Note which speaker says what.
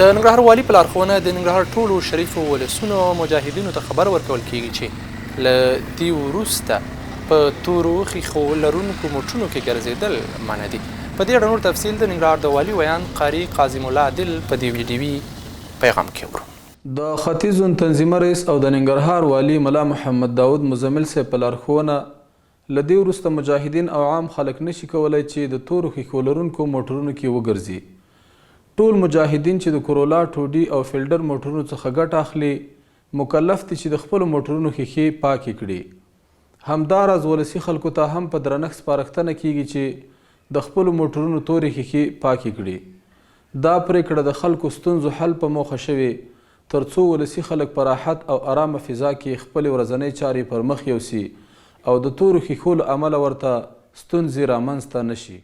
Speaker 1: د ننګرهار والي په لارښوونه د ننګرهار ټولو شریفو ولسونو مجاهدینو ته خبر ورکول کیږي چې له دې وروسته په تورو ښیښو لرونکو موټرونو کې ګرځېدل منع دي. په دې اړه نور تفصیل د ننګرهار د والي ویان قاري قاضم الله عادل په دې ویډیوي پیغام کې ورو.
Speaker 2: د ختیځ زون تنظیمه رئیس او د ننګرهار والي ملا محمد داود مزمل صاحب په لارښوونه له دې وروسته مجاهدین او عام خلک نشي کولی چې د تورو ښیښو لرونکو موټرونو کې وګرځي. ټول مجاهدین چې د کورولا، ټوډي او فیلډر موټرونو څخه ګټه اخلي مکلف دي چې د خپلو موټرونو ښیښې پاکې کړي. همداراز ولسي خلکو ته هم په درنښت سپارښتنه کیږي چې د خپلو موټرونو تورې ښیښې پاکې کړي. دا پرېکړه د خلکو ستونزو حل په موخه شوې ترڅو ولسي خلک په راحت او آرامه فضا کې خپلې ورځنۍ چارې پر مخ یوسي او د تورو ښیښو له امله ورته ستونزې رامنځته نشي.